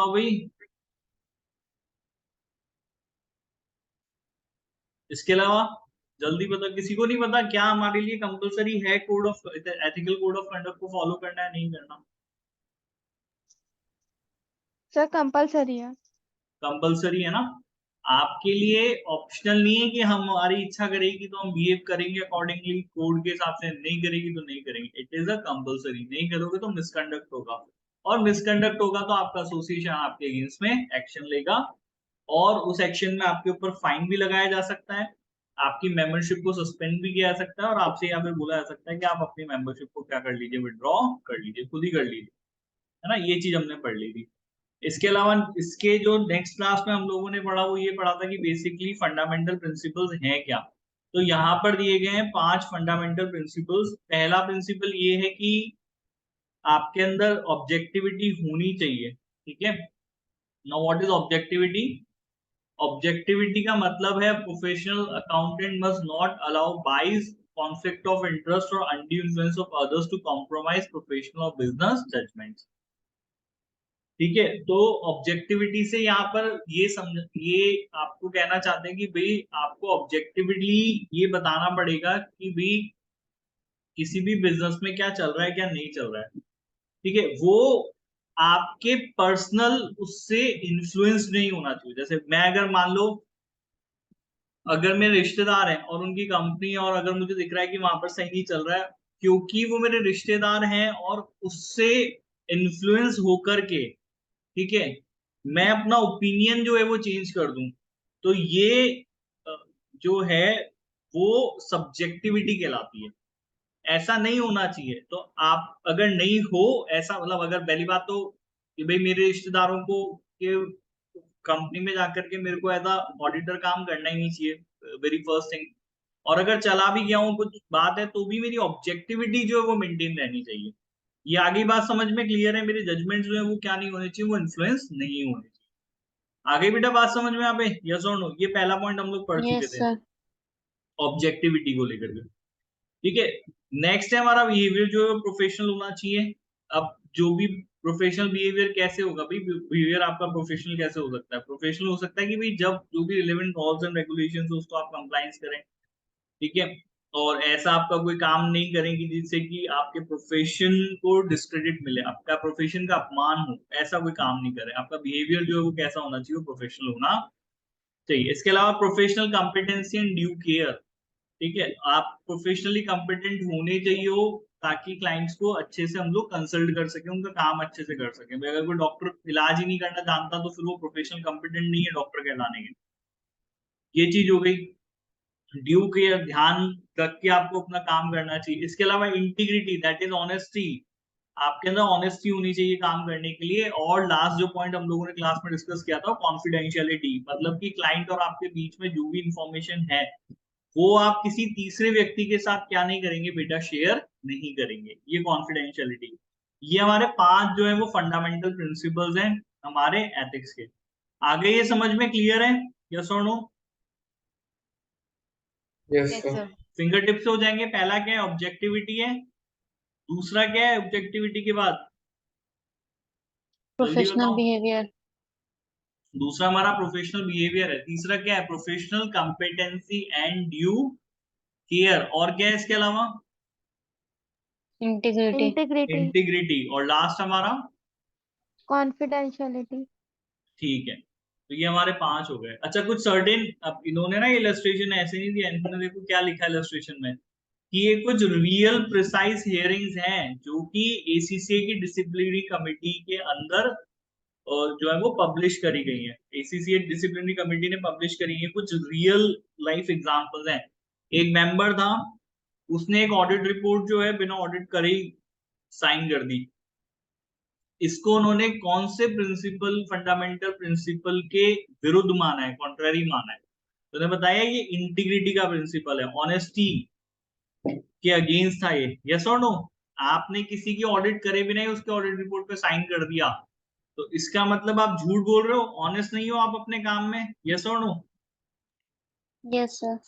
भाई, इसके अलावा जल्दी बता, किसी को नहीं पता क्या हमारे लिए कंपलसरी है code of ethical code of conduct को फॉलो करना है नहीं करना? सर कंपलसरी है। कंपलसरी है ना? आपके लिए ऑप्शनल नहीं है कि हमारी इच्छा करेगी तो हम बिहेव करेंगे अकॉर्डिंगली कोड के हिसाब से, नहीं करेगी तो नहीं करेंगे। इट इज अ कंपलसरी, नहीं करोगे तो मिसकंडक्ट होगा, और मिसकंडक्ट होगा तो आपका एसोसिएशन आपके अगेंस्ट में एक्शन लेगा, और उस एक्शन में आपके ऊपर फाइन भी लगाया जा सकता है, आपकी मेंबरशिप को सस्पेंड भी किया जा सकता है, और आपसे यहाँ पे बोला जा सकता है कि आप अपनी मेंबरशिप को क्या कर लीजिए, विड्रॉ कर लीजिए, खुद ही कर लीजिए, है ना? ये चीज हमने पढ़ ली थी। इसके अलावा इसके जो नेक्स्ट क्लास में हम लोगों ने पढ़ा वो ये पढ़ा था कि बेसिकली फंडामेंटल प्रिंसिपल्स हैं क्या। तो यहाँ पर दिए गए हैं 5 फंडामेंटल प्रिंसिपल्स। पहला प्रिंसिपल ये है कि आपके अंदर ऑब्जेक्टिविटी होनी चाहिए, ठीक है? Now what is objectivity? Objectivity का मतलब है professional accountant must not allow bias, conflict of interest और undue influence of others to compromise professional और बिजनेस जजमेंट्स। ठीक है, तो ऑब्जेक्टिविटी से यहाँ पर ये समझ, ये आपको कहना चाहते हैं कि भाई आपको ऑब्जेक्टिवली ये बताना पड़ेगा कि भाई किसी भी बिजनेस में क्या चल रहा है क्या नहीं चल रहा है, ठीक है? वो आपके पर्सनल उससे इन्फ्लुएंस नहीं होना चाहिए। जैसे मैं अगर मान लो, अगर मेरे रिश्तेदार हैं और उनकी कंपनी है, और अगर मुझे दिख रहा है कि वहां पर सही नहीं चल रहा है, क्योंकि वो मेरे रिश्तेदार हैं और उससे इन्फ्लुएंस होकर के, ठीक है, मैं अपना ओपिनियन जो है वो चेंज कर दूं, तो ये अ, जो है वो सब्जेक्टिविटी कहलाती है। ऐसा नहीं होना चाहिए। तो आप अगर नहीं हो ऐसा, मतलब अगर पहली बात तो कि भाई मेरे रिश्तेदारों को के कंपनी में जाकर के मेरे को एज अ ऑडिटर काम करना ही नहीं चाहिए, वेरी फर्स्ट थिंग। और अगर चला भी गया हूँ कुछ बात है तो भी मेरी ऑब्जेक्टिविटी जो है वो मेंटेन रहनी चाहिए। ये आगे बात समझ में क्लियर है? मेरे जजमेंट जो है वो क्या नहीं होने चाहिए, वो इन्फ्लुएंस नहीं होने चाहिए। आगे बेटा बात समझ में? आप यस और नो? ये पहला पॉइंट हम लोग पढ़ चुके यस थे सर। ऑब्जेक्टिविटी को लेकर के, ठीक है? नेक्स्ट है हमारा बिहेवियर जो है प्रोफेशनल होना चाहिए। अब जो भी प्रोफेशनल बिहेवियर कैसे होगा भाई? बिहेवियर आपका प्रोफेशनल कैसे हो सकता है? प्रोफेशनल हो सकता है कि भाई जब जो भी रिलेवेंट लॉज एंड रेगुलेशंस है उसको आप कंप्लायंस करें, ठीक है? और ऐसा आपका कोई काम नहीं करेंगे जिससे कि आपके प्रोफेशन को डिस्क्रेडिट मिले, आपका प्रोफेशन का अपमान हो, ऐसा कोई काम नहीं करें। आपका बिहेवियर जो है वो कैसा होना चाहिए? प्रोफेशनल होना चाहिए। इसके अलावा professional competency and due care, ठीक है? आप प्रोफेशनली कॉम्पिटेंट होने चाहिए हो ताकि क्लाइंट्स को अच्छे से हम लोग कंसल्ट कर सके, उनका काम अच्छे से कर सके। अगर कोई डॉक्टर इलाज ही नहीं करना जानता तो फिर वो प्रोफेशनल कॉम्पिटेंट नहीं है डॉक्टर कहलाने के। ये चीज हो गई। ड्यू केयर, ध्यान रख के आपको अपना काम करना चाहिए। इसके अलावा इंटीग्रिटी, दैट इज ऑनेस्टी, आपके अंदर ऑनेस्टी होनी चाहिए काम करने के लिए। और लास्ट जो पॉइंट हम लोगों ने क्लास में डिस्कस किया था, कॉन्फिडेंशियलिटी, मतलब कि क्लाइंट और आपके बीच में जो भी इंफॉर्मेशन है वो आप किसी तीसरे व्यक्ति के साथ क्या नहीं करेंगे बेटा? शेयर नहीं करेंगे। ये कॉन्फिडेंशियलिटी। ये हमारे 5 जो है वो फंडामेंटल प्रिंसिपल्स हैं हमारे एथिक्स के। आगे ये समझ में क्लियर है? यस और no? Yes yes sir. Sir. Finger tips हो जाएंगे। पहला क्या है? ऑब्जेक्टिविटी है। दूसरा क्या है ऑब्जेक्टिविटी के बाद? जल्दी प्रोफेशनल बताओ। बिहेवियर। दूसरा हमारा प्रोफेशनल बिहेवियर है। तीसरा क्या है? Professional competency and due care. और क्या है इसके अलावा? इंटीग्रिटी। इंटीग्रिटी। इंटीग्रिटी। और लास्ट हमारा? कॉन्फिडेंशियलिटी। ठीक है, तो ये हमारे 5 हो गए। अच्छा, कुछ सर्टेन, अब इन्होंने ना इलस्ट्रेशन ऐसे नहीं दिया, इन्होंने देखो क्या लिखा है इलस्ट्रेशन में, कि ये कुछ रियल प्रिसाइज हियरिंग्स हैं जो कि एसीसीए की डिसिप्लिनरी कमेटी के अंदर और जो है वो पब्लिश करी गई है। एसीसीए डिसिप्लिनरी कमेटी ने पब्लिश करी है, कुछ रियल लाइफ एग्जांपल्स हैं। एक मेंबर था, उसने एक ऑडिट रिपोर्ट जो है बिना ऑडिट करे ही साइन कर दी। इसको उन्होंने कौन से प्रिंसिपल, फंडामेंटल प्रिंसिपल के विरुद्ध माना है, कॉन्ट्ररी माना है? तो उन्होंने बताया ये इंटीग्रिटी का प्रिंसिपल है, ऑनेस्टी के अगेंस्ट था ये। यस और नो? आपने किसी की ऑडिट करे बिना ही उसके ऑडिट रिपोर्ट पे साइन कर दिया, तो इसका मतलब आप झूठ बोल रहे हो, ऑनेस्ट नहीं हो आप अपने काम में। यस और नो? Yes sir.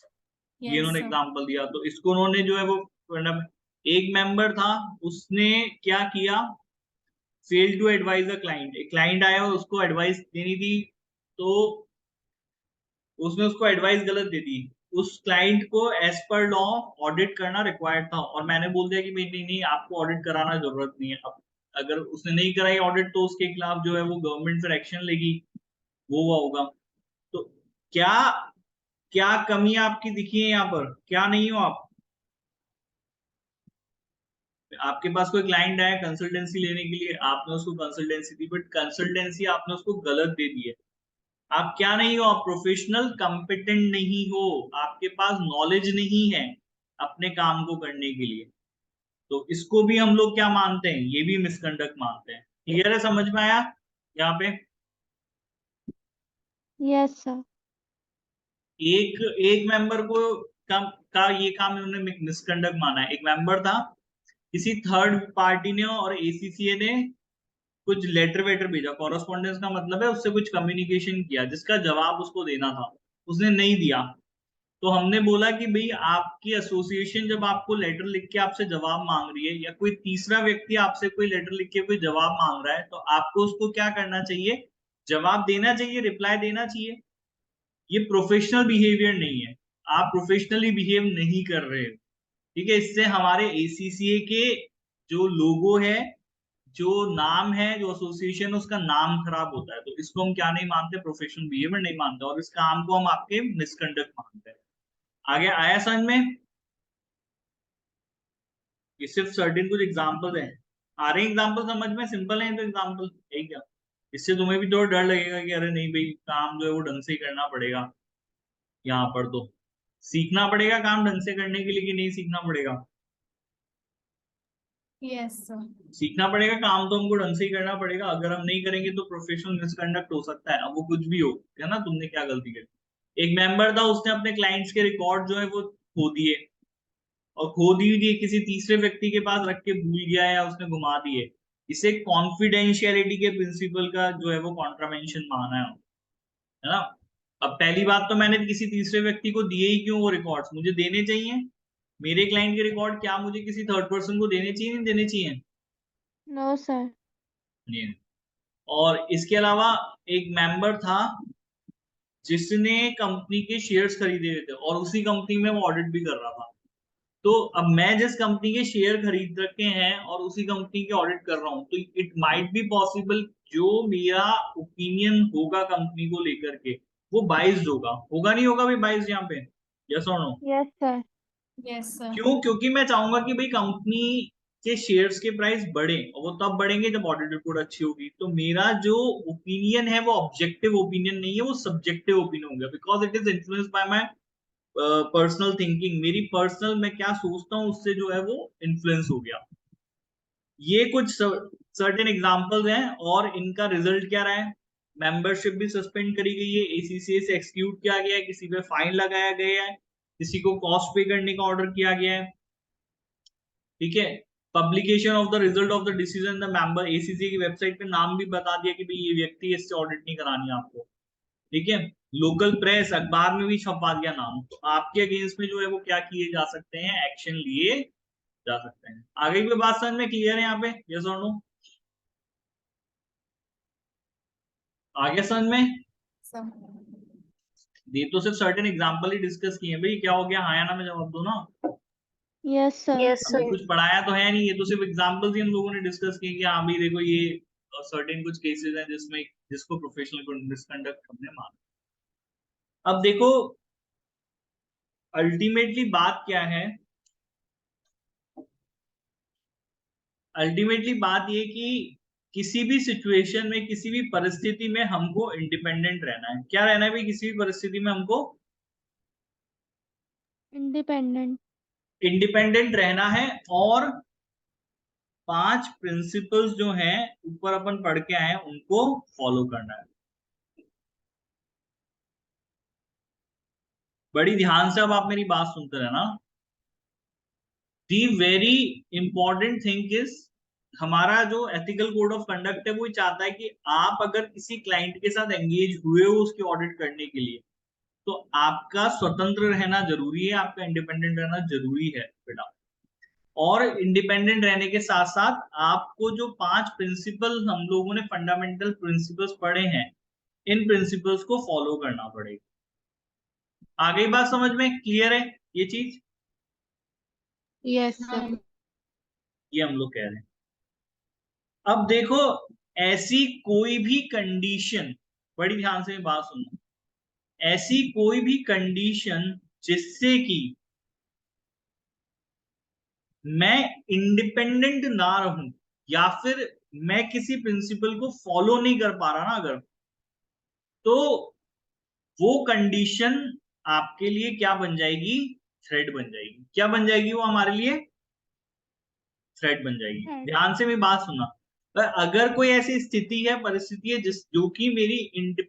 ये उन्होंने एग्जांपल दिया, तो इसको उन्होंने जो है वो, मतलब एक मेंबर था, उसने क्या किया, fail to advise a client, एक क्लाइंट आया उसको एडवाइस देनी थी तो उसने उसको एडवाइस गलत दे दी, उस क्लाइंट को एज पर लॉ ऑडिट करना रिक्वायर्ड था और मैंने बोल दिया कि नहीं नहीं नहीं आपको ऑडिट कराना जरूरत नहीं है। अब अगर उसने नहीं कराई ऑडिट तो उसके खिलाफ जो है वो गवर्नमेंट फिर एक्शन लेगी, वो हुआ होगा। तो क्या क्या कमी आपकी दिखी है यहाँ पर, क्या नहीं हो आप? आपके पास कोई क्लाइंट आया कंसल्टेंसी लेने के लिए, आपने उसको कंसल्टेंसी दी बट कंसल्टेंसी आपने उसको गलत दे दी है। आप क्या नहीं हो? आप प्रोफेशनल कंपिटेंट नहीं हो, आपके पास नॉलेज नहीं है अपने काम को करने के लिए। तो इसको भी हम लोग क्या मानते हैं, ये भी मिसकंडक्ट मानते हैं। क्लियर है, समझ में आया यहाँ पे? Yes sir. एक एक मेंबर को का ये काम इन्होंने मिसकंडक्ट माना है। एक मेंबर था, किसी थर्ड पार्टी ने और एसीसीए ने कुछ लेटर वेटर भेजा, कॉरेस्पॉन्डेंस का मतलब है उससे कुछ कम्युनिकेशन किया जिसका जवाब उसको देना था, उसने नहीं दिया। तो हमने बोला कि भाई आपकी एसोसिएशन जब आपको लेटर लिख के आपसे जवाब मांग रही है या कोई तीसरा व्यक्ति आपसे कोई लेटर लिख के कोई जवाब मांग रहा है तो आपको उसको क्या करना चाहिए, जवाब देना चाहिए, रिप्लाई देना चाहिए। ये प्रोफेशनल बिहेवियर नहीं है, आप प्रोफेशनली बिहेव नहीं कर रहे हो। ठीक है, इससे हमारे एसीसीए के जो लोगो है, जो नाम है, जो एसोसिएशन उसका नाम खराब होता है। तो इसको हम क्या नहीं मानते, प्रोफेशनल बिहेवियर नहीं मानते और इस काम को हम आपके मिसकंडक्ट मानते हैं। आगे आया समझ में? ये सिर्फ सर्टेन कुछ एग्जांपल हैं, आ रहे हैं एग्जांपल समझ में? सिंपल है तो एग्जांपल है क्या? इससे तुम्हें भी थोड़ा डर लगेगा कि अरे नहीं भाई काम जो है वो ढंग से ही करना पड़ेगा, यहाँ पर तो सीखना पड़ेगा काम ढंग से करने के लिए कि नहीं सीखना पड़ेगा? Yes sir. सीखना पड़ेगा, काम तो हमको ढंग से ही करना पड़ेगा, अगर हम नहीं करेंगे तो प्रोफेशनल मिसकंडक्ट हो सकता है, अब वो कुछ भी हो, है ना, तुमने क्या गलती करी। एक मेंबर था, उसने अपने क्लाइंट्स के रिकॉर्ड जो है वो खो दिए, और खो दिए किसी तीसरे व्यक्ति के पास रख के भूल गया या उसने घुमा दिए, इसे कॉन्फिडेंशियलिटी के प्रिंसिपल का जो है वो कॉन्ट्रावेंशन माना है ना। अब पहली बात तो मैंने किसी तीसरे व्यक्ति को दिए ही क्यों वो रिकॉर्ड्स, मुझे देने चाहिए मेरे क्लाइंट के रिकॉर्ड, क्या मुझे किसी थर्ड पर्सन को देने चाहिए, नहीं देने चाहिए? No sir. नहीं। और इसके अलावा एक मेंबर था जिसने कंपनी के शेयर्स खरीदे हुए थे और उसी कंपनी में वो ऑडिट भी कर रहा था। तो अब मैं जिस कंपनी के शेयर खरीद रखे हैं और उसी कंपनी के ऑडिट कर रहा हूं, तो इट माइट बी पॉसिबल जो मेरा ओपिनियन होगा कंपनी को लेकर के वो बाइज्ड होगा, होगा नहीं होगा भाई बाइज्ड यहाँ पे? यस और no? Yes sir. Yes sir. क्यों? क्योंकि मैं चाहूंगा कि भाई कंपनी के शेयर्स के प्राइस बढ़े और वो तब बढ़ेंगे जब ऑडिट रिपोर्ट अच्छी होगी। तो मेरा जो ओपिनियन है वो ऑब्जेक्टिव ओपिनियन नहीं है, वो सब्जेक्टिव ओपिनियन होगा, because it is influenced by my personal thinking, मेरी पर्सनल मैं क्या सोचता हूँ उससे जो है वो इन्फ्लुएंस हो गया। ये कुछ सर्टेन एग्जांपल्स हैं और इनका रिजल्ट क्या रहा है, मेंबरशिप भी सस्पेंड करी गई है, एसीसीए से एक्सक्लूड किया गया है, किसी पे फाइन लगाया गया है, किसी को कॉस्ट पे करने का ऑर्डर किया गया है। ठीक है, publication of the result of the decision the member, ACCA की वेबसाइट पे नाम भी बता दिया कि भाई ये व्यक्ति है, इससे ऑडिट नहीं करानी है आपको। ठीक है, लोकल प्रेस अखबार में भी छपवा दिया नाम, तो आपके अगेंस्ट में जो है वो क्या किए जा सकते हैं, एक्शन लिए जा सकते हैं। आगे की बात समझ में क्लियर है यहाँ पे, यस और नो? आगे समझ में? सर। ये तो सिर्फ सर्टेन एग्जांपल ही डिस्कस किए हैं भाई, क्या हो गया, हाँ या ना में जवाब दो ना। Yes sir. Yes, हमने sir. कुछ पढ़ाया तो है नहीं, ये तो सिर्फ एग्जांपल्स ही हम लोगों ने डिस्कस किए कि हाँ भाई देखो ये सर्टेन कुछ केसेस हैं जिसमें जिसको प्रोफेशनल मिसकंडक्ट हमने माना। अब देखो अल्टीमेटली बात क्या है, अल्टीमेटली बात ये कि किसी भी सिचुएशन में, किसी भी परिस्थिति में हमको इंडिपेंडेंट रहना है। क्या रहना है भाई, किसी भी परिस्थिति में हमको इंडिपेंडेंट। इंडिपेंडेंट रहना है और 5 प्रिंसिपल्स जो हैं ऊपर अपन पढ़ के आए हैं उनको फॉलो करना है। बड़ी ध्यान से अब आप मेरी बात सुनते रहना। दी वेरी इंपॉर्टेंट थिंग इज, हमारा जो एथिकल कोड ऑफ कंडक्ट है वो चाहता है कि आप अगर किसी क्लाइंट के साथ एंगेज हुए हो उसकी ऑडिट करने के लिए तो आपका स्वतंत्र रहना जरूरी है, आपका इंडिपेंडेंट रहना जरूरी है बेटा। और इंडिपेंडेंट रहने के साथ साथ आपको जो 5 प्रिंसिपल हम लोगों ने फंडामेंटल प्रिंसिपल्स पढ़े हैं, इन प्रिंसिपल्स को फॉलो करना पड़ेगा। आ गई बात समझ में? क्लियर है ये चीज? Yes, sir. ये हम लोग कह रहे हैं। अब देखो, ऐसी कोई भी कंडीशन, बड़ी ध्यान से बात सुनना, ऐसी कोई भी कंडीशन जिससे कि मैं इंडिपेंडेंट ना रहूं या फिर मैं किसी प्रिंसिपल को फॉलो नहीं कर पा रहा ना अगर, तो वो कंडीशन आपके लिए क्या बन जाएगी? थ्रेट बन जाएगी। क्या बन जाएगी वो हमारे लिए? थ्रेट बन जाएगी। ध्यान से मेरी बात सुनना। अगर कोई ऐसी स्थिति है, परिस्थिति है जो कि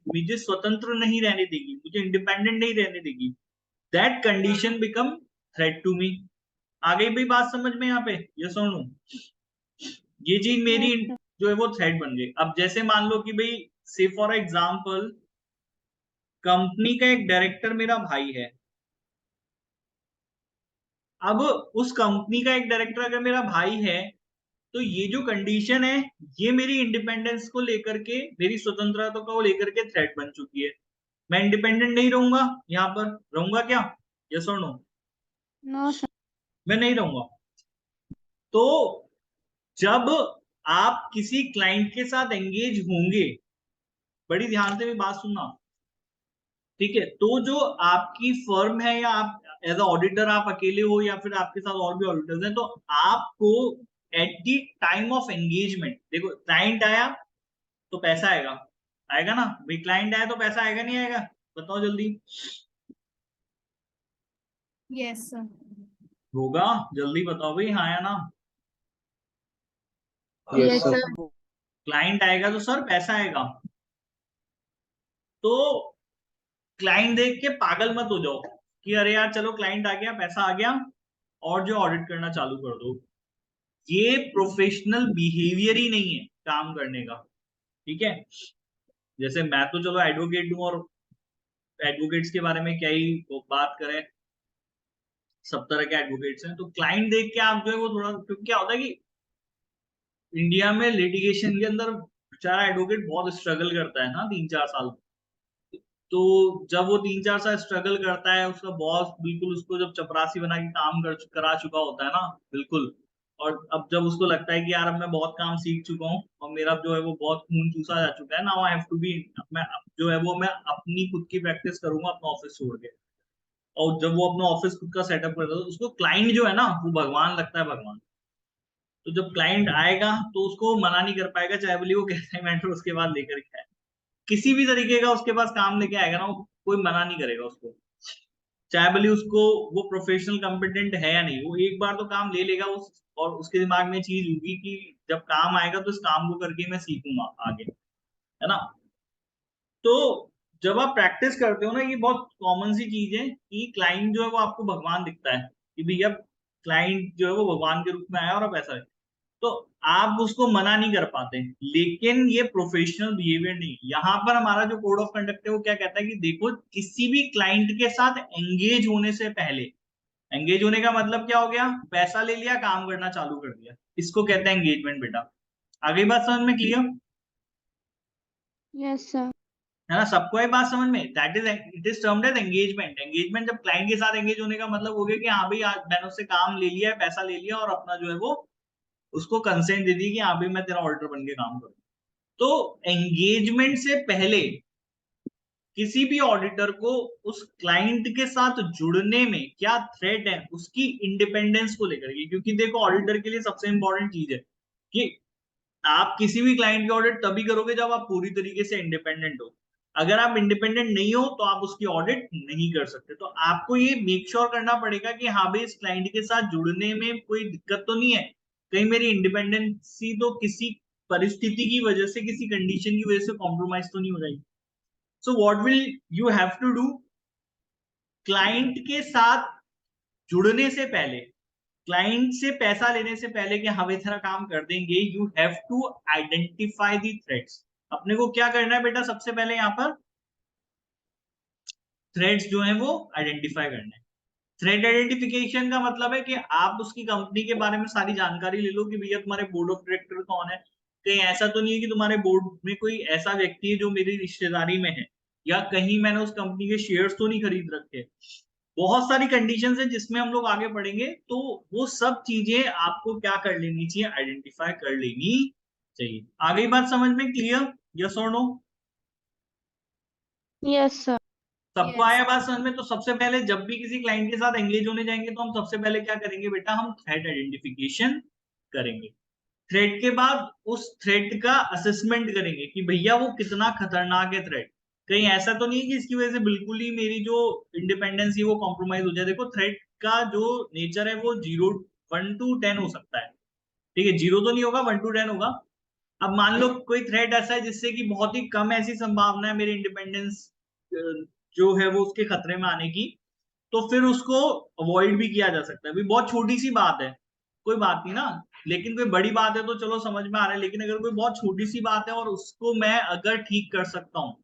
मुझे स्वतंत्र नहीं रहने देगी, मुझे इंडिपेंडेंट नहीं रहने देगी, that condition become threat to me. आ गई भाई बात समझ में यहाँ पे? यस और नो? ये चीज मेरी जो है वो थ्रेट बन गई। अब जैसे मान लो कि भाई से फॉर एग्जाम्पल कंपनी का एक डायरेक्टर मेरा भाई है। अब उस कंपनी का एक डायरेक्टर अगर मेरा भाई है, तो ये जो कंडीशन है, ये मेरी इंडिपेंडेंस को लेकर के, मेरी स्वतंत्रता को लेकर के थ्रेट बन चुकी है। मैं इंडिपेंडेंट नहीं रहूंगा, यहाँ पर रहूंगा क्या? यस और नो? No sir. मैं नहीं रहूंगा। तो जब आप किसी क्लाइंट के साथ एंगेज होंगे, बड़ी ध्यान से भी बात सुनना, ठीक है? तो जो आपकी फर्म है या आप एज अ ऑडिटर आप अकेले हो या फिर आपके साथ और भी ऑडिटर्स हैं, तो आपको at the time of engagement, देखो क्लाइंट आया तो पैसा आएगा, आएगा ना भाई? क्लाइंट आया तो पैसा आएगा नहीं आएगा? बताओ जल्दी। Yes, sir. होगा? जल्दी बताओ भाई, हाँ या ना? Yes, sir. क्लाइंट आएगा तो सर पैसा आएगा। तो क्लाइंट देख के पागल मत हो जाओ कि अरे यार चलो क्लाइंट आ गया, पैसा आ गया और जो ऑडिट करना चालू कर दो। ये प्रोफेशनल बिहेवियर ही नहीं है काम करने का, ठीक है? जैसे मैं तो चलो एडवोकेट हूं, और एडवोकेट्स के बारे में क्या ही बात करें, सब तरह के एडवोकेट्स हैं। तो क्लाइंट देख के आप जो है वो थोड़ा, क्योंकि क्या होता है कि इंडिया में लिटिगेशन के अंदर बेचारा एडवोकेट बहुत स्ट्रगल करता है ना 3-4 साल। तो जब वो 3-4 साल स्ट्रगल करता है, उसका बॉस बिल्कुल उसको जब चपरासी बना के काम करा चुका होता है ना, बिल्कुल, और अब जब उसको लगता है कि यार अब मैं बहुत काम सीख चुका हूँ और मेरा जो है वो बहुत खून चूसा जा चुका है, now I have to be, मैं जो है वो मैं अपनी खुद की प्रैक्टिस करूंगा अपना ऑफिस छोड़ के। और जब वो अपना ऑफिस खुद का सेटअप करता है, तो उसको क्लाइंट जो है ना वो भगवान लगता है, भगवान। तो जब क्लाइंट आएगा तो उसको मना नहीं कर पाएगा, चाहे बोली वो कैसा मैटर उसके बाद लेकर के आए, किसी भी तरीके का उसके पास काम लेके आएगा ना, वो कोई मना नहीं करेगा उसको, चाहे भले उसको वो प्रोफेशनल कॉम्पिटेंट है या नहीं, वो एक बार तो काम ले लेगा उस, और उसके दिमाग में चीज होगी कि जब काम आएगा तो इस काम को करके मैं सीखूंगा आगे, है ना? तो जब आप प्रैक्टिस करते हो ना, ये बहुत कॉमन सी चीज है कि क्लाइंट जो है वो आपको भगवान दिखता है कि भैया क्लाइंट जो है वो भगवान के रूप में आया और अब ऐसा है, तो आप उसको मना नहीं कर पाते। लेकिन ये प्रोफेशनल बिहेवियर नहीं। यहाँ पर हमारा जो कोड ऑफ कंडक्ट है वो क्या कहता है कि देखो, किसी भी क्लाइंट के साथ एंगेज होने से पहले, एंगेज होने का मतलब क्या हो गया? पैसा ले लिया, काम करना चालू कर दिया, इसको कहते हैं एंगेजमेंट बेटा। आ गई बात समझ में? क्लियर? Yes sir. है ना? सबको ये बात समझ में? That is, it is termed as engagement. Engagement जब क्लाइंट के साथ एंगेज होने का मतलब हो गया कि हाँ भाई आज मैंने उससे काम ले लिया है, पैसा ले लिया और अपना जो है वो उसको कंसेंट दे दी कि हाँ भाई मैं तेरा ऑल्टर बन के काम करूँ। तो एंगेजमेंट से पहले किसी भी ऑडिटर को उस क्लाइंट के साथ जुड़ने में क्या थ्रेट है, उसकी इंडिपेंडेंस को लेकर के, क्योंकि देखो ऑडिटर के लिए सबसे इंपॉर्टेंट चीज है कि आप किसी भी क्लाइंट की ऑडिट तभी करोगे जब आप पूरी तरीके से इंडिपेंडेंट हो। अगर आप इंडिपेंडेंट नहीं हो तो आप उसकी ऑडिट नहीं कर सकते। तो आपको ये मेक श्योर करना पड़ेगा कि हाँ भाई इस क्लाइंट के साथ जुड़ने में कोई दिक्कत तो नहीं है, कहीं मेरी इंडिपेंडेंसी तो किसी परिस्थिति की वजह से, किसी कंडीशन की वजह से कॉम्प्रोमाइज तो नहीं हो जाएगी। So what will you have to do? Client के साथ जुड़ने से पहले, क्लाइंट से पैसा लेने से पहले कि हम इतना काम कर देंगे, you have to identify the threats. अपने को क्या करना है बेटा? सबसे पहले यहाँ पर थ्रेड्स जो है वो आइडेंटिफाई करना है। थ्रेट आइडेंटिफिकेशन का मतलब है कि आप उसकी कंपनी के बारे में सारी जानकारी ले लो कि भैया तुम्हारे बोर्ड ऑफ डायरेक्टर कौन है, कहीं ऐसा तो नहीं है कि तुम्हारे बोर्ड में कोई ऐसा व्यक्ति है जो मेरी रिश्तेदारी में है, या कहीं मैंने उस कंपनी के शेयर्स तो नहीं खरीद रखे। बहुत सारी कंडीशंस है जिसमें हम लोग आगे बढ़ेंगे, तो वो सब चीजें आपको क्या कर लेनी चाहिए, आइडेंटिफाई कर लेनी चाहिए। आ गई बात समझ में? क्लियर? यस और नो? Yes sir. सबको Yes. आया बात समझ में? तो सबसे पहले जब भी किसी क्लाइंट के साथ एंगेज होने जाएंगे तो हम सबसे पहले क्या करेंगे बेटा, हम थ्रेट आइडेंटिफिकेशन करेंगे। थ्रेट के बाद उस थ्रेट का असेसमेंट करेंगे कि भैया वो कितना खतरनाक है थ्रेट, कहीं ऐसा तो नहीं है कि इसकी वजह से बिल्कुल ही मेरी जो इंडिपेंडेंस है वो कॉम्प्रोमाइज हो जाए। देखो थ्रेट का जो नेचर है वो 1 to 10 हो सकता है, ठीक है, 0 तो नहीं होगा, 1 to 10 होगा। अब मान लो कोई थ्रेट ऐसा है जिससे कि बहुत ही कम ऐसी संभावना है मेरे इंडिपेंडेंस जो है वो उसके खतरे में आने की, तो फिर उसको अवॉइड भी किया जा सकता है। अभी बहुत छोटी सी बात है, कोई बात नहीं ना, लेकिन कोई बड़ी बात है तो चलो समझ में आ रहा है, लेकिन अगर कोई बहुत छोटी सी बात है और उसको मैं अगर ठीक कर सकता हूँ,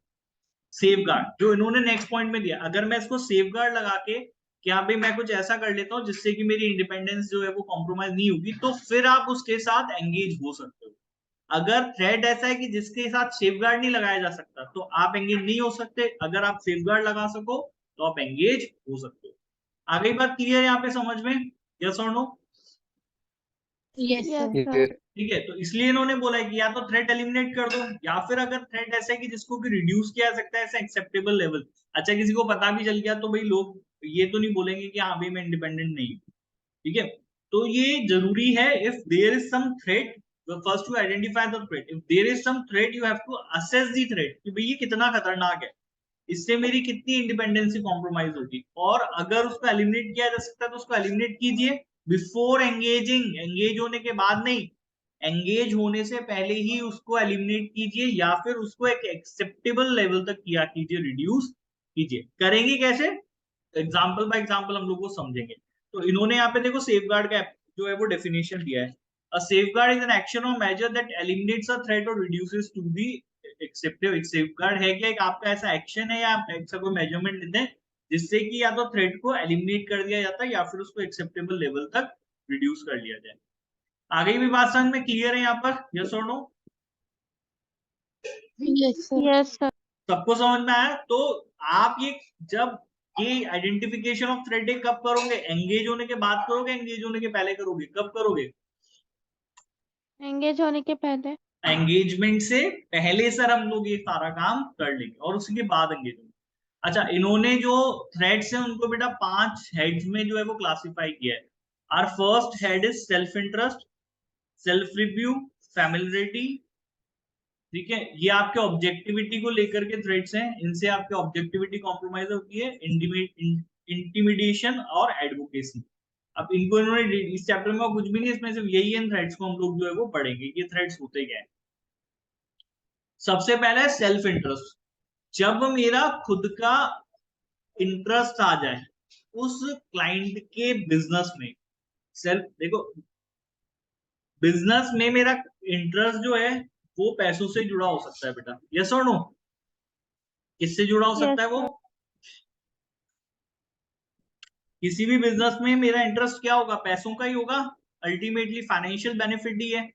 सेफ गार्ड जो इन्होंने नेक्स्ट पॉइंट में दिया, अगर मैं इसको सेफ गार्ड लगा के कि हाँ भाई मैं कुछ ऐसा कर लेता हूँ जिससे कि मेरी इंडिपेंडेंस जो है वो कॉम्प्रोमाइज नहीं होगी, तो फिर आप उसके साथ एंगेज हो सकते हो। अगर थ्रेड ऐसा है कि जिसके साथ सेफगार्ड नहीं लगाया जा सकता तो आप एंगेज नहीं हो सकते, अगर आप सेफगार्ड लगा सको तो आप एंगेज हो सकते हो। आगे बात क्लियर है यहाँ पे समझ में? यस और no? Yes, yes sir. Sir. ठीक है, तो इसलिए इन्होंने बोला है कि या तो थ्रेट एलिमिनेट कर दो, या फिर अगर थ्रेट ऐसा है कि जिसको कि रिड्यूस किया जा सकता है ऐसा एक्सेप्टेबल लेवल। अच्छा किसी को पता भी चल गया तो भाई लोग ये तो नहीं बोलेंगे कि हाँ भाई मैं इंडिपेंडेंट नहीं हूँ, ठीक है। तो ये जरूरी है, if there is some threat, first to identify the threat, if there is some threat you have to assess the threat कि भाई ये कितना खतरनाक है, इससे मेरी कितनी इंडिपेंडेंसी कॉम्प्रोमाइज होगी, और अगर उसको एलिमिनेट किया जा सकता है तो उसको एलिमिनेट कीजिए बिफोर एंगेजिंग, एंगेज होने के बाद नहीं, एंगेज होने से पहले ही उसको एलिमिनेट कीजिए, या फिर उसको एक एक्सेप्टेबल लेवल तक किया कीजिए, रिड्यूस कीजिए। करेंगे कैसे? एग्जाम्पल बाय एग्जाम्पल हम लोग को समझेंगे। तो इन्होंने यहाँ पे देखो सेफगार्ड का जो है वो डेफिनेशन दिया है, a safeguard is an action और measure that eliminates a threat और रिड्यूसेस टू दी एक्सेप्टेबल। एक सेफगार्ड है क्या, एक आपका ऐसा एक्शन है या ऐसा कोई मेजरमेंट लेते हैं जिससे कि या तो थ्रेट को एलिमिनेट कर दिया जाता है या फिर उसको एक्सेप्टेबल लेवल तक रिड्यूस कर लिया जाए। आगे भी बात समझ में क्लियर है यहाँ पर? यस और no? Yes, sir. Yes sir. सबको समझ में आया? तो आप ये जब ये आइडेंटिफिकेशन ऑफ थ्रेट कब करोगे, एंगेज होने के बाद करोगे, एंगेज होने के पहले करोगे, कब करोगे? एंगेज होने के पहले। एंगेजमेंट से पहले सर हम लोग ये सारा काम कर लेंगे और उसके बाद एंगेजमेंट। अच्छा इन्होंने जो थ्रेड्स हैं उनको बेटा 5 हेड्स में जो है वो क्लासिफाई किया है। Our first head is self interest, self review, familiarity, ठीक है, ये आपके ऑब्जेक्टिविटी को लेकर के थ्रेड्स हैं, इनसे आपके ऑब्जेक्टिविटी कॉम्प्रोमाइज होती है, इंटिमिडेशन और एडवोकेसी। अब इनको इन्होंने इस चैप्टर में कुछ भी नहीं, इसमें सिर्फ यही है, थ्रेड्स को हम लोग जो है वो पढ़ेंगे, ये थ्रेड्स होते क्या है। सबसे पहला है सेल्फ इंटरेस्ट, जब मेरा खुद का इंटरेस्ट आ जाए उस क्लाइंट के बिजनेस में। सेल्फ देखो, बिजनेस में मेरा इंटरेस्ट जो है वो पैसों से जुड़ा हो सकता है बेटा, यस और नो? किससे जुड़ा हो सकता यस है वो? सर। किसी भी बिजनेस में मेरा इंटरेस्ट क्या होगा, पैसों का ही होगा, अल्टीमेटली फाइनेंशियल बेनिफिट ही है।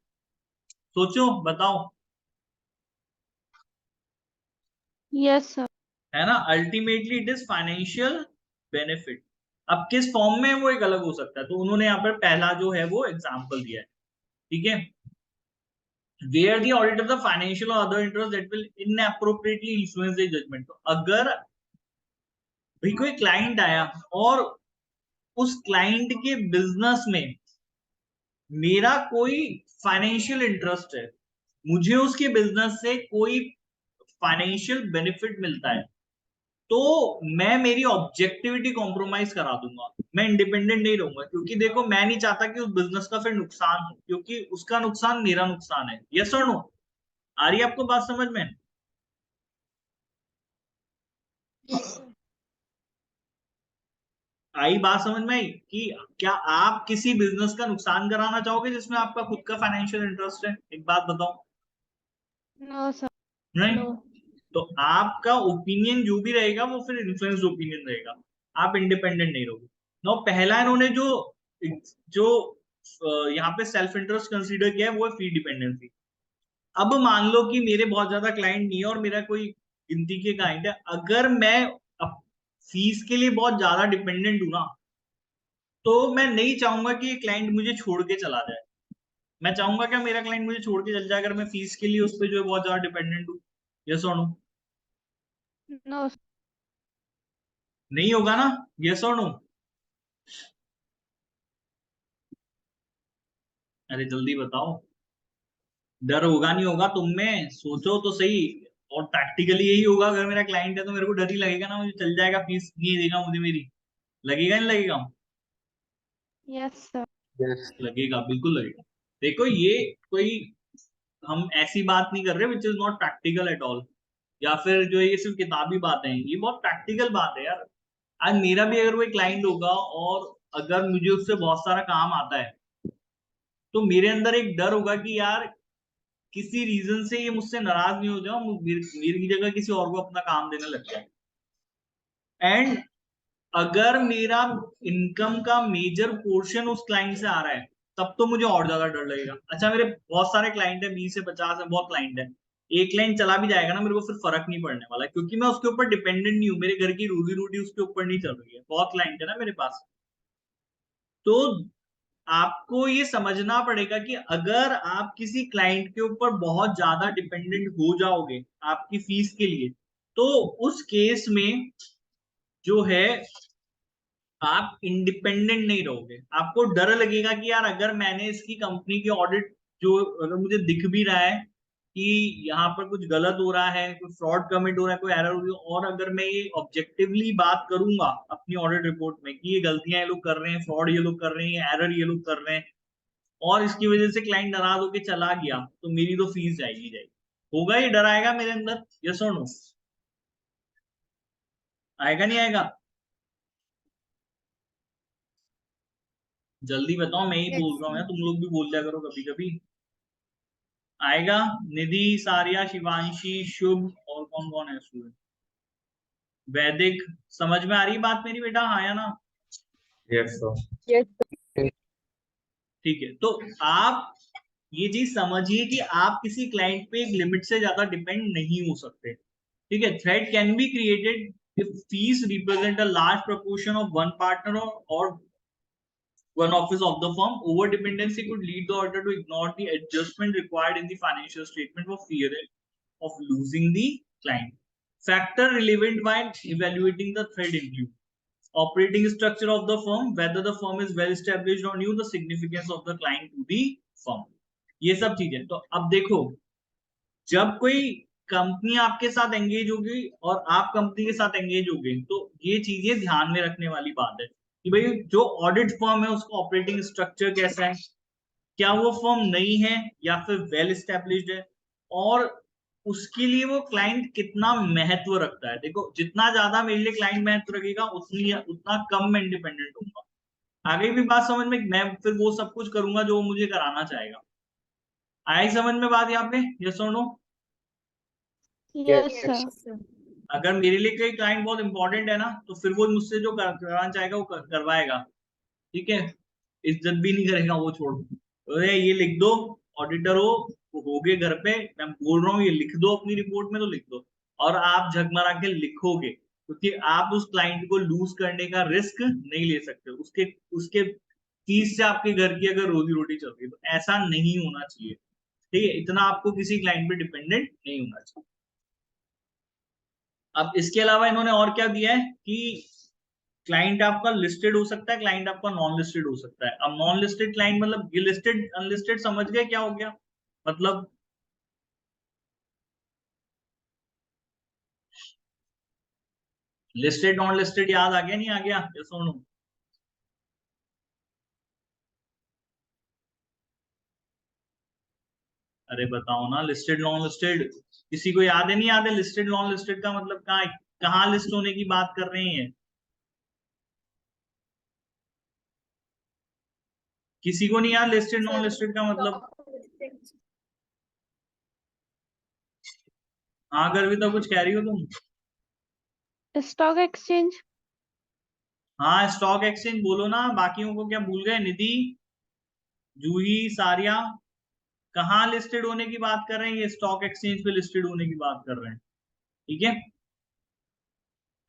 सोचो बताओ, यस सर। है ना, ultimately it is financial benefit. अब किस फॉर्म में वो एक अलग हो सकता है, तो उन्होंने यहाँ पर पहला जो है वो एग्जाम्पल दिया है, ठीक है, where the audit of the financial or other interest that will inappropriately influence the judgment। तो अगर भाई कोई क्लाइंट आया और उस क्लाइंट के बिजनेस में मेरा कोई फाइनेंशियल इंटरेस्ट है, मुझे उसके बिजनेस से कोई फाइनेंशियल बेनिफिट मिलता है, तो मैं मेरी ऑब्जेक्टिविटी कॉम्प्रोमाइज करा दूंगा, मैं इंडिपेंडेंट नहीं रहूंगा, क्योंकि देखो मैं नहीं चाहता कि उस बिजनेस का फिर नुकसान हो, क्योंकि उसका नुकसान मेरा नुकसान है। यस और नो? आ रही है आपको बात समझ में? आई बात समझ में आई कि क्या आप किसी बिजनेस का नुकसान कराना चाहोगे जिसमें आपका खुद का फाइनेंशियल इंटरेस्ट है? एक बात बताओ। No sir. नहीं? No. तो आपका ओपिनियन जो भी रहेगा वो फिर इन्फ्लुएंस्ड ओपिनियन रहेगा, आप इंडिपेंडेंट नहीं रहोगे। नो पहला इन्होंने जो जो यहाँ पे सेल्फ इंटरेस्ट कंसीडर किया है वो है फी डिपेंडेंसी। अब मान लो कि मेरे बहुत ज्यादा क्लाइंट नहीं है और मेरा कोई गिनती के क्लाइंट है, अगर मैं फीस के लिए बहुत ज्यादा डिपेंडेंट हूं ना, तो मैं नहीं चाहूंगा कि क्लाइंट मुझे छोड़ के चला जाए। मैं चाहूंगा क्या मेरा क्लाइंट मुझे छोड़ के चल जाए अगर मैं फीस के लिए उस पर जो है बहुत ज्यादा डिपेंडेंट हूँ? यस और नो? नो नहीं होगा ना? यस और नो? अरे जल्दी बताओ, डर होगा नहीं होगा तुम में? सोचो तो सही। और प्रैक्टिकली यही होगा, अगर मेरा क्लाइंट है तो मेरे को डर ही लगेगा ना, मुझे चल जाएगा, फीस नहीं देगा मुझे मेरी। लगेगा नहीं लगेगा? Yes sir. Yes. लगेगा, बिल्कुल लगेगा। देखो ये कोई हम ऐसी बात नहीं कर रहे which is not practical at all, या फिर जो ये सिर्फ किताबी बातें हैं, ये बहुत प्रैक्टिकल बात है यार। आज मेरा भी अगर कोई क्लाइंट होगा और अगर मुझे उससे बहुत सारा काम आता है, तो मेरे अंदर एक डर होगा कि यार किसी रीजन से ये मुझसे नाराज नहीं हो जाए, मेरी की जगह किसी और को अपना काम देने लग जाए। एंड अगर मेरा इनकम का मेजर पोर्शन उस क्लाइंट से आ रहा है, तब तो मुझे और ज्यादा डर लगेगा। अच्छा मेरे बहुत सारे क्लाइंट है, 20 से 50 है, बहुत क्लाइंट है, एक क्लाइंट चला भी जाएगा ना, मेरे को फिर फर्क नहीं पड़ने वाला, क्योंकि मैं उसके ऊपर डिपेंडेंट नहीं हूँ, मेरे घर की रोजी रोटी उसके ऊपर नहीं चल रही है, बहुत क्लाइंट है ना मेरे पास। तो आपको ये समझना पड़ेगा कि अगर आप किसी क्लाइंट के ऊपर बहुत ज्यादा डिपेंडेंट हो जाओगे आपकी फीस के लिए, तो उस केस में जो है आप इंडिपेंडेंट नहीं रहोगे। आपको डर लगेगा कि यार अगर मैंने इसकी कंपनी की ऑडिट, जो अगर मुझे दिख भी रहा है कि यहाँ पर कुछ गलत हो रहा है, कोई फ्रॉड कमिट हो रहा है, कोई एरर हो रही है, और अगर मैं ये ऑब्जेक्टिवली बात करूंगा अपनी ऑडिट रिपोर्ट में कि ये गलतियां ये लोग कर रहे हैं, फ्रॉड ये लोग कर रहे हैं, एरर ये लोग कर रहे हैं, और इसकी वजह से क्लाइंट नाराज होकर चला गया, तो मेरी तो फीस जाएगी जाएगी। होगा ये डर, आएगा मेरे अंदर? यस और नो? आएगा नहीं आएगा? जल्दी बताओ, मैं ही Yes. बोल रहा हूँ यार, तुम लोग भी बोल दिया करो कभी कभी। आएगा? निधि, सारिया, शिवांशी, शुभ, और कौन कौन है स्टूडेंट? वैदिक, समझ में आ रही बात मेरी बेटा, हाँ या ना? Yes, sir. Yes. ठीक है, तो आप ये चीज समझिए कि आप किसी क्लाइंट पे एक लिमिट से ज्यादा डिपेंड नहीं हो सकते। ठीक है, threat can be created if fees represent a large proportion of one partner और one office of the firm. Over dependency could lead the auditor to ignore the adjustment required in the financial statement for fear of losing the client. Factor relevant while evaluating the threat include operating structure of the firm, whether the firm is well established or new, the significance of the client to the firm. ये सब चीजें। तो अब देखो, जब कोई company आपके साथ एंगेज होगी और आप कंपनी के साथ एंगेज होगे, तो ये चीजें ध्यान में रखने वाली बात है कि भाई जो ऑडिट फर्म है उसका ऑपरेटिंग स्ट्रक्चर कैसा है, क्या वो फर्म नई है या फिर वेल एस्टेब्लिश्ड है, और उसके लिए वो क्लाइंट कितना महत्व रखता है। देखो जितना ज्यादा मेरे लिए क्लाइंट महत्व रखेगा उतना कम मैं इंडिपेंडेंट होऊंगा। आगे भी बात समझ में? मैं फिर वो सब कुछ करूंगा जो वो मुझे कराना चाहेगा। आई समझ में बात यहाँ पे? यस और no? Yes Yes, sir. sir. अगर मेरे लिए कोई क्लाइंट बहुत इंपॉर्टेंट है ना, तो फिर वो मुझसे जो कराना चाहेगा वो करवाएगा। ठीक है, इज्जत भी नहीं करेगा वो, छोड़। अरे ये लिख दो, ऑडिटर हो, वो गए घर पे, मैं बोल रहा हूँ ये लिख दो अपनी रिपोर्ट में, तो लिख दो। और आप झगमरा के लिखोगे, क्योंकि आप उस क्लाइंट को लूज करने का रिस्क नहीं ले सकते। उसके उसके फीस से आपके घर की अगर रोजी रोटी चल रही है, तो ऐसा नहीं होना चाहिए। ठीक है, इतना आपको किसी क्लाइंट पे डिपेंडेंट नहीं होना चाहिए। अब इसके अलावा इन्होंने और क्या दिया है कि क्लाइंट आपका लिस्टेड हो सकता है, क्लाइंट आपका नॉन लिस्टेड हो सकता है। अब नॉन लिस्टेड क्लाइंट मतलब, ये लिस्टेड अनलिस्टेड समझ गए क्या हो गया? मतलब लिस्टेड नॉन लिस्टेड याद आ गया नहीं आ गया? ये सुनो, अरे बताओ ना, लिस्टेड नॉन लिस्टेड किसी को याद है नहीं याद है? लिस्टेड नॉन लिस्टेड का मतलब कहाँ कहाँ लिस्ट होने की बात कर रहे हैं? किसी को नहीं याद लिस्टेड नॉन Sir. लिस्टेड का मतलब? हाँ, अगर भी तो कुछ कह रही हो तुम। Stock exchange. हाँ स्टॉक एक्सचेंज बोलो ना, बाकियों को क्या भूल गए? निधि, जूही, सारिया, कहाँ लिस्टेड होने की बात कर रहे हैं? ये स्टॉक एक्सचेंज पे लिस्टेड होने की बात कर रहे हैं, ठीक है।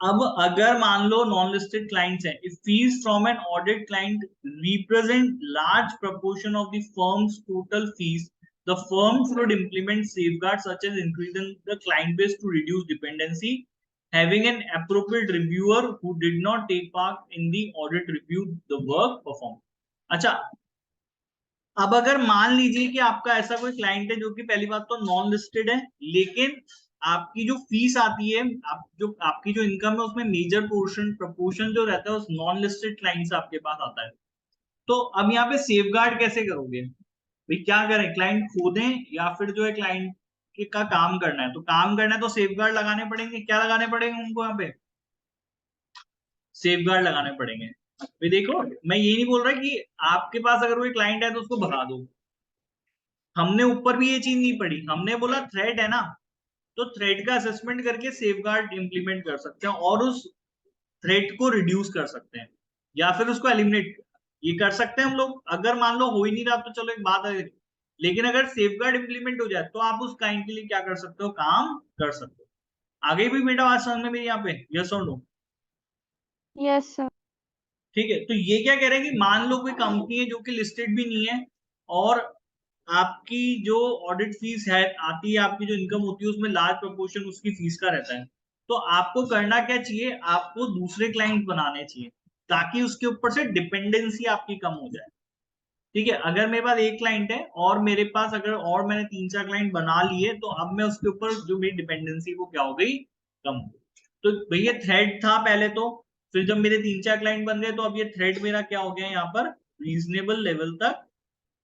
अब अगर मान लो नॉन लिस्टेड क्लाइंट्स हैं, if fees from an audit client represent large proportion of the firms total fees, the firm should implement safeguards such as increasing the client base to reduce dependency, having an appropriate reviewer who did not take part in the audit review the work performed. अच्छा, अब अगर मान लीजिए कि आपका ऐसा कोई client है जो कि पहली बात तो नॉन लिस्टेड है, लेकिन आपकी जो फीस आती है, आपकी जो इनकम है उसमें मेजर प्रपोर्शन जो रहता है उस नॉन लिस्टेड क्लाइंट से आपके पास आता है, तो अब यहाँ पे सेफगार्ड कैसे करोगे भाई? क्या करें, क्लाइंट खो दें या फिर जो है क्लाइंट का काम करना है? तो काम करना है तो सेफगार्ड लगाने पड़ेंगे। क्या लगाने पड़ेंगे उनको? यहाँ पे सेफगार्ड लगाने पड़ेंगे। भाई देखो, मैं ये नहीं बोल रहा कि आपके पास अगर कोई क्लाइंट है तो उसको भगा दो, हमने ऊपर भी ये चीज नहीं पढ़ी, हमने बोला थ्रेट है ना, तो थ्रेट का असेसमेंट करके सेफगार्ड इंप्लीमेंट कर सकते हैं और उस थ्रेट को रिड्यूस कर सकते हैं या फिर उसको एलिमिनेट ये कर सकते हैं हम लोग। अगर मान लो हो ही नहीं रहा तो चलो एक बात है, लेकिन अगर सेफगार्ड इंप्लीमेंट हो जाए तो आप उस क्लाइंट के लिए क्या कर सकते हो? काम कर सकते हो। आगे भी बेटा बात समझ में मेरी यहाँ पे? यस और नो? Yes, sir. ठीक है, तो ये क्या कह रहे हैं कि मान लो कोई कंपनी है जो कि लिस्टेड भी नहीं है और आपकी जो ऑडिट फीस है आती है, आपकी जो इनकम होती है उसमें लार्ज प्रोपोर्शन उसकी फीस का रहता है, तो आपको करना क्या चाहिए? आपको दूसरे क्लाइंट बनाने चाहिए ताकि उसके ऊपर से डिपेंडेंसी आपकी कम हो जाए, ठीक है। अगर मेरे पास एक क्लाइंट है और मेरे पास अगर और मैंने 3-4 क्लाइंट बना लिए तो अब मैं उसके ऊपर जो मेरी डिपेंडेंसी वो क्या हो गई? कम हो गई। तो भैया थ्रेड था पहले, तो फिर जब मेरे 3-4 क्लाइंट बन गए तो अब ये थ्रेड मेरा क्या हो गया? यहाँ पर रीजनेबल लेवल तक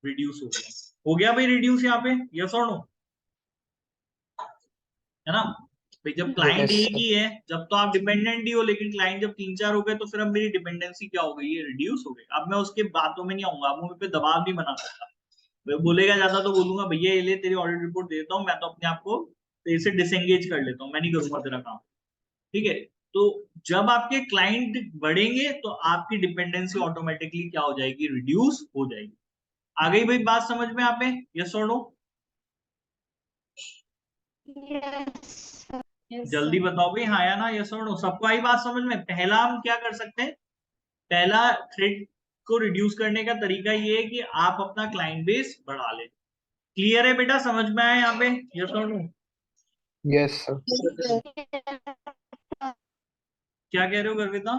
रिड्यूस हो गया। हो गया भाई रिड्यूस यहाँ पे? यस और नो? है ना भाई? जब क्लाइंट Yes, एक sir. ही है जब तो आप डिपेंडेंट ही हो, लेकिन क्लाइंट जब 3-4 हो गए तो फिर अब मेरी डिपेंडेंसी क्या हो गई? ये रिड्यूस हो गई। अब मैं उसके बातों में नहीं आऊंगा, अब मुझे पे दबाव नहीं बना सकता। मैं बोलेगा ज्यादा तो बोलूंगा भैया ये ले तेरी ऑडिट रिपोर्ट देता हूँ, मैं तो अपने आप को तेरे से डिसएंगेज कर लेता हूँ, मैं नहीं करूंगा तेरा काम, ठीक है। तो जब आपके क्लाइंट बढ़ेंगे तो आपकी डिपेंडेंसी ऑटोमेटिकली क्या हो जाएगी? रिड्यूस हो जाएगी। आ गई भाई बात समझ में आप? यस और नो? Yes, sir. जल्दी बताओ भाई, हाँ या ना? यस और नो? सबको आई बात समझ में? पहला हम क्या कर सकते हैं? पहला थ्रेड को रिड्यूस करने का तरीका ये है कि आप अपना क्लाइंट बेस बढ़ा ले। क्लियर है बेटा? समझ में आया यहाँ पे? यस और नो? Yes, sir. क्या कह रहे हो गर्विता?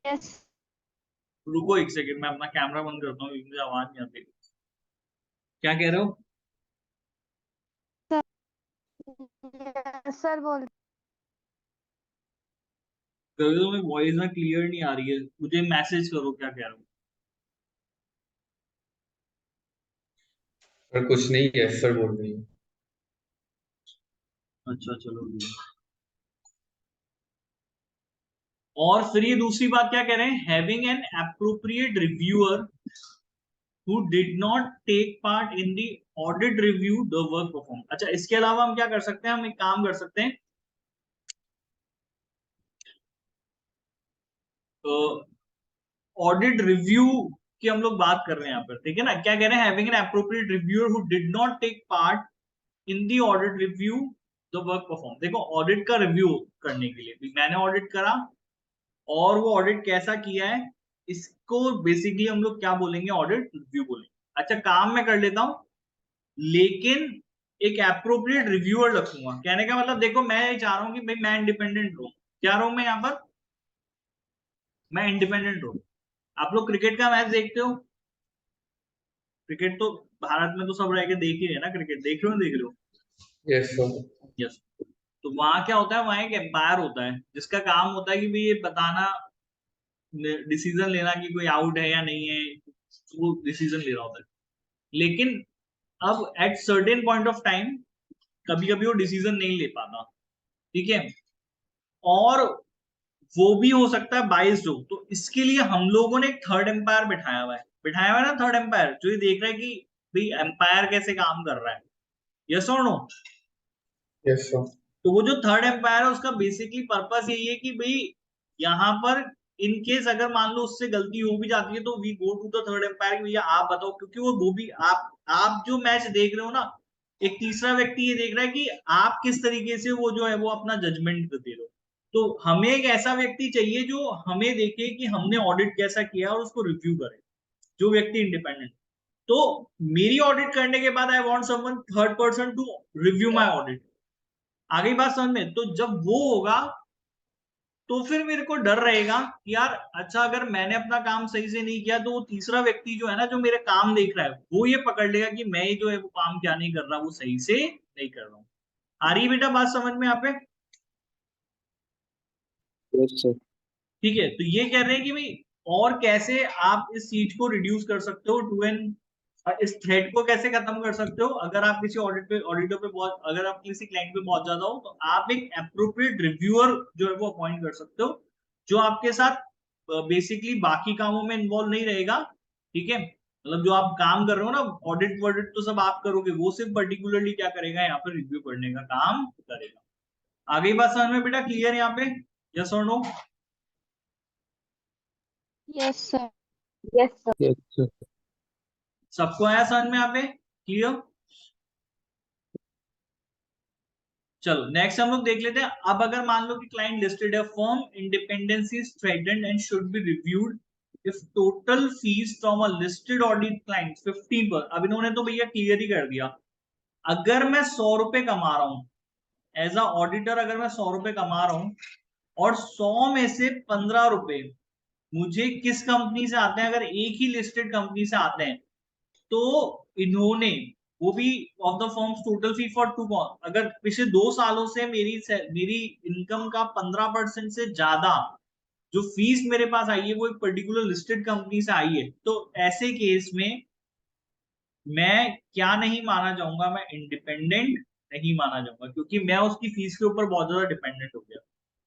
Yes. रुको एक सेकंड, मैं अपना कैमरा बंद करता हूँ, मुझे आवाज नहीं आती। क्या कह रहे हो? Yes, sir. बोल. गर्विता में वॉइस ना क्लियर नहीं आ रही है, मुझे मैसेज करो क्या कह रहे हो। सर कुछ नहीं, यस सर बोल रही हूँ। अच्छा चलो ठीक है। और फिर ये दूसरी बात क्या कह रहे हैं? Having an appropriate reviewer who did not take part in the audit review the work performed। अच्छा, इसके अलावा हम क्या कर सकते हैं? हम एक काम कर सकते हैं, ऑडिट रिव्यू की हम लोग बात कर रहे हैं यहाँ पर, ठीक है ना? क्या कह रहे हैं? Having an appropriate reviewer who did not take part in the audit review the work perform. देखो ऑडिट का रिव्यू करने के लिए मैंने ऑडिट करा और वो ऑडिट कैसा किया है इसको बेसिकली हम लोग क्या बोलेंगे? ऑडिट रिव्यू बोलेंगे। अच्छा, काम मैं कर लेता हूं लेकिन एक एप्रोप्रिएट रिव्यूअर रखूंगा। कहने का मतलब देखो, मैं चाह रहा हूं कि भाई मैं इंडिपेंडेंट रहूं। क्या रहूं मैं यहाँ पर? मैं इंडिपेंडेंट रहूं। आप लोग क्रिकेट का मैच देखते हो? क्रिकेट तो भारत में तो सब रह के देख ही रहे ना, क्रिकेट देख रहे हो? देख रहे हो? Yes sir. यस। तो वहां क्या होता है? वहां एक एम्पायर होता है जिसका काम होता है कि भाई ये बताना, डिसीजन लेना कि कोई आउट है या नहीं है, वो डिसीजन ले रहा होता है। लेकिन अब at certain point of time कभी कभी वो डिसीजन नहीं ले पाता, ठीक है, और वो भी हो सकता है बाइस्ड हो। तो इसके लिए हम लोगों ने एक थर्ड एम्पायर बिठाया हुआ है ना, थर्ड एम्पायर जो ये देख रहा है कि भाई एम्पायर कैसे काम कर रहा है। यस और नो? Yes sir. तो वो जो थर्ड एम्पायर है उसका बेसिकली पर्पस यही है कि भाई यहाँ पर इन केस अगर मान लो उससे गलती हो भी जाती है तो we go to the third umpire, भैया आप बताओ, क्योंकि वो भी आप जो मैच देख रहे हो ना, एक तीसरा व्यक्ति ये देख रहा है कि आप किस तरीके से वो जो है वो अपना जजमेंट दे रहे हो। तो हमें एक ऐसा व्यक्ति चाहिए जो हमें देखे कि हमने ऑडिट कैसा किया और उसको रिव्यू करे, जो व्यक्ति इंडिपेंडेंट। तो मेरी ऑडिट करने के बाद I want someone third person to review my audit. आ गई बात समझ में? तो जब वो होगा तो फिर मेरे को डर रहेगा कि यार अच्छा अगर मैंने अपना काम सही से नहीं किया तो वो तीसरा व्यक्ति जो है ना, जो मेरे काम देख रहा है, वो ये पकड़ लेगा कि मैं जो है वो काम क्या नहीं कर रहा, वो सही से नहीं कर रहा हूँ। आ रही है बेटा बात समझ में यहाँ पे? Yes, sir. ठीक है, तो ये कह रहे हैं कि भाई और कैसे आप इस चीज को रिड्यूस कर सकते हो टू एन, इस थ्रेड को कैसे खत्म कर सकते हो। अगर आप किसी ऑडिटर पे बहुत, अगर आप किसी क्लाइंट पे बहुत ज्यादा हो तो आप एक एप्रोप्रिएट रिव्यूअर जो है वो अपॉइंट कर सकते हो, जो आपके साथ बेसिकली बाकी कामों में इन्वॉल्व नहीं रहेगा। ठीक है, मतलब जो आप काम कर रहे हो ना, ऑडिट वॉडिट तो सब आप करोगे, वो सिर्फ पर्टिकुलरली क्या करेगा, यहाँ पर रिव्यू करने का काम करेगा। आ गई बात समझ में बेटा? क्लियर यहाँ पे? यस और no? Yes, sir. Yes, sir. Yes, sir. सबको आया समझ में यहाँ पे? क्लियर? चलो नेक्स्ट हम लोग देख लेते हैं। अब अगर मान लो कि क्लाइंट लिस्टेड है, firm independency is threatened and should be reviewed if total fees from a listed audit client 15 पर। अब इन्होंने तो भैया क्लियर ही कर दिया, अगर मैं 100 रुपए कमा रहा हूं एज अ ऑडिटर, अगर मैं 100 रुपए कमा रहा हूं और 100 में से 15 रुपए मुझे किस कंपनी से आते हैं, अगर एक ही लिस्टेड कंपनी से आते हैं, तो इन्होंने वो भी of the firms total fee for two, अगर पिछले 2 सालों से मेरी इनकम का 15% से ज्यादा जो फीस मेरे पास आई है वो एक पर्टिकुलर लिस्टेड कंपनी से आई है, तो ऐसे केस में मैं क्या नहीं माना जाऊंगा, मैं इंडिपेंडेंट नहीं माना जाऊंगा, क्योंकि मैं उसकी फीस के ऊपर बहुत ज्यादा डिपेंडेंट हो गया।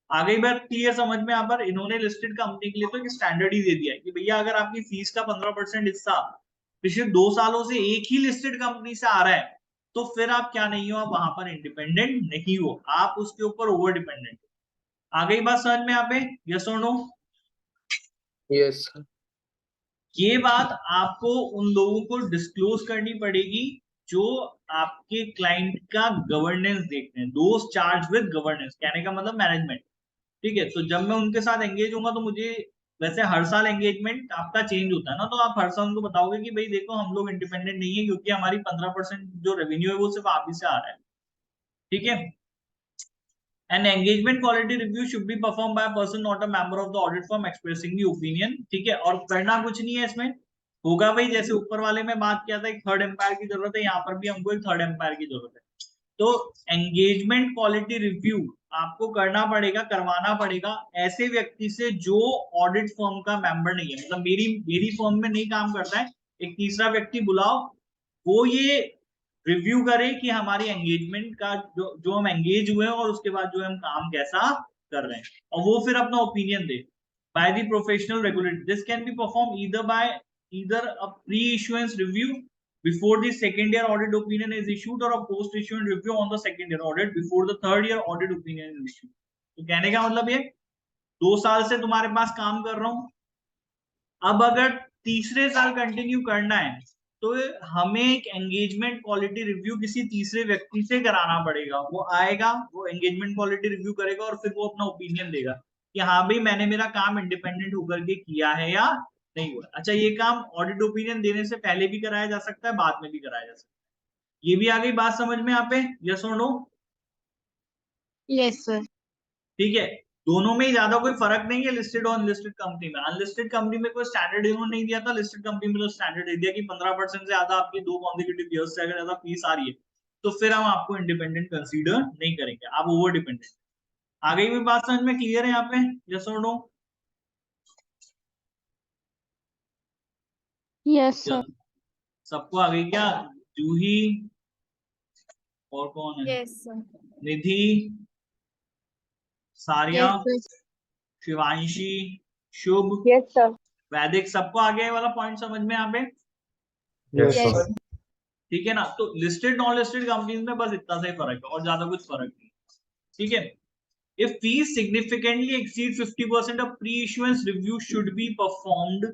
आ गई बात क्लियर समझ में? यहाँ पर इन्होंने लिस्टेड कंपनी के लिए तो एक स्टैंडर्ड ही दे दिया है कि भैया अगर आपकी फीस का 15% हिस्सा पिछले 2 सालों से एक ही लिस्टेड कंपनी से आ रहा है, तो फिर आप क्या नहीं हो, आप वहां पर इंडिपेंडेंट नहीं हो, आप उसके ऊपर ओवर डिपेंडेंट हो। आ गई बात समझ में यहाँ पे? यस और नो? Yes, sir. ये बात आपको उन लोगों को डिस्क्लोज करनी पड़ेगी जो आपके क्लाइंट का गवर्नेंस देखते हैं, दोस्त चार्ज विद गवर्नेंस, कहने का मतलब मैनेजमेंट। ठीक है, तो जब मैं उनके साथ एंगेज होऊंगा तो मुझे, वैसे हर साल एंगेजमेंट आपका चेंज होता है ना, तो आप हर साल उनको बताओगे कि भाई देखो हम लोग इंडिपेंडेंट नहीं है, क्योंकि हमारी 15% जो रेवेन्यू है वो सिर्फ आप ही से आ रहा है। ठीक है, An engagement quality review should be performed by a person not a member of the audit firm expressing the opinion। ठीक है, और करना कुछ नहीं है इसमें, होगा भाई जैसे ऊपर वाले में बात किया था, एक थर्ड एम्पायर की जरूरत है, यहाँ पर भी हमको एक थर्ड एम्पायर की जरूरत है। तो एंगेजमेंट क्वालिटी रिव्यू आपको करना पड़ेगा, करवाना पड़ेगा ऐसे व्यक्ति से जो ऑडिट फर्म का मेंबर नहीं है, मतलब मेरी फर्म में नहीं काम करता है, एक तीसरा व्यक्ति बुलाओ, वो ये रिव्यू करे कि हमारी एंगेजमेंट का जो हम एंगेज हुए हैं और उसके बाद जो हम काम कैसा कर रहे हैं, और वो फिर अपना opinion they by the professional regulator. This can be perform either a pre-issuance review before the second year audit opinion is issued or a post-issuance review on the second year audit before the third year audit opinion is issued। तो कहने का मतलब ये 2 साल से तुम्हारे पास काम कर रहा हूं, अब अगर तीसरे साल कंटिन्यू करना है तो हमें एक एंगेजमेंट क्वालिटी रिव्यू किसी तीसरे व्यक्ति से कराना पड़ेगा। वो आएगा, वो एंगेजमेंट क्वालिटी रिव्यू करेगा और फिर वो अपना ओपिनियन देगा कि हाँ भाई मैंने मेरा काम इंडिपेंडेंट होकर के किया है या नहीं हुआ। अच्छा, ये काम ऑडिट ओपिनियन देने से पहले भी कराया जा सकता है, बाद में भी कराया जा सकता है। ये भी आ गई बात समझ में यहाँ पे? यस और नो? Yes, sir. ठीक है, दोनों में ज्यादा कोई फर्क नहीं है लिस्टेड और अनलिस्टेड कंपनी में। अनलिस्टेड कंपनी में कोई स्टैंडर्ड इन्होंने नहीं दिया था, लिस्टेड कंपनी में तो स्टैंडर्ड दे दिया कि 15% से ज्यादा आपकी 2 कॉन्सेक्यूटिव ईयर्स से अगर ज्यादा फीस आ रही है तो फिर हम आपको इंडिपेंडेंट कंसीडर नहीं करेंगे, आप ओवर डिपेंडेंट। आ गई भी बात समझ में? क्लियर है यहाँ पे? यस और नो? Yes, sir. सबको आ गई क्या? जूही और कौन है? Yes, sir. निधि, सारिया, Yes, sir. शिवांशी, शुभ, Yes, sir. वैदिक, सबको आ गया ये वाला पॉइंट समझ में यहाँ पे? Yes, Yes. sir. ठीक है ना? तो लिस्टेड नॉन लिस्टेड कंपनीज में बस इतना सा ही फर्क है और ज्यादा कुछ फर्क नहीं। ठीक है। If fees significantly exceed 50%, a pre-issuance review should be performed.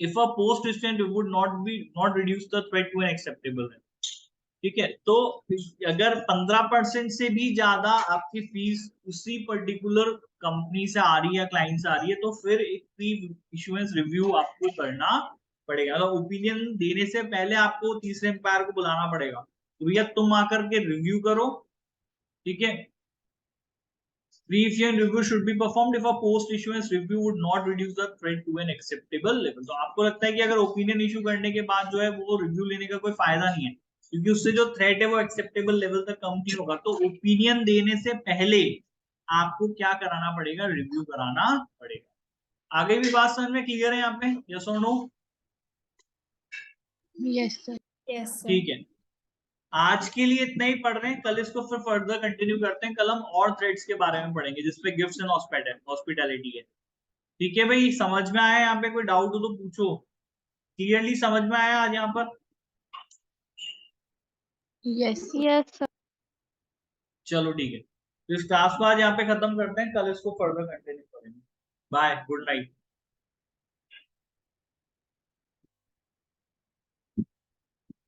If a post-issuance review would not reduce the threat to an acceptable level. ठीक है, तो अगर 15% से भी ज्यादा आपकी फीस उसी पर्टिकुलर कंपनी से आ रही है, क्लाइंट से आ रही है, तो फिर एक प्री इश्यूएंस रिव्यू आपको करना पड़ेगा। मतलब ओपिनियन देने से पहले आपको तीसरे एम्पायर को बुलाना पड़ेगा, तो भैया तुम आकर के रिव्यू करो। ठीक है, pre-issuance review should be performed if a post-issuance review would not reduce the threat to an acceptable level. तो आपको लगता है कि अगर ओपिनियन इशू करने के बाद जो है वो रिव्यू लेने का कोई फायदा नहीं है, क्योंकि उससे जो थ्रेट है वो एक्सेप्टेबल लेवल तक कम नहीं होगा, तो ओपिनियन देने से पहले आपको क्या कराना पड़ेगा, रिव्यू कराना पड़ेगा। आगे भी बात समझ में क्लियर है यहाँ पे, यस और no? Yes, sir. Yes, sir. ठीक है, आज के लिए इतना ही पढ़ रहे हैं, कल इसको फिर फर्दर कंटिन्यू करते हैं। कल हम और थ्रेड्स के बारे में पढ़ेंगे जिसपे गिफ्ट्स एंड हॉस्पिटैलिटी है। ठीक है भाई, समझ में आया? यहाँ पे कोई डाउट हो तो पूछो। क्लियरली समझ में आया आज यहाँ पर? Yes, sir. Yes, sir. चलो ठीक है, तो इस क्लास को आज यहाँ पे खत्म करते हैं, कल इसको फर्दर कंटिन्यू करेंगे। Bye, good night.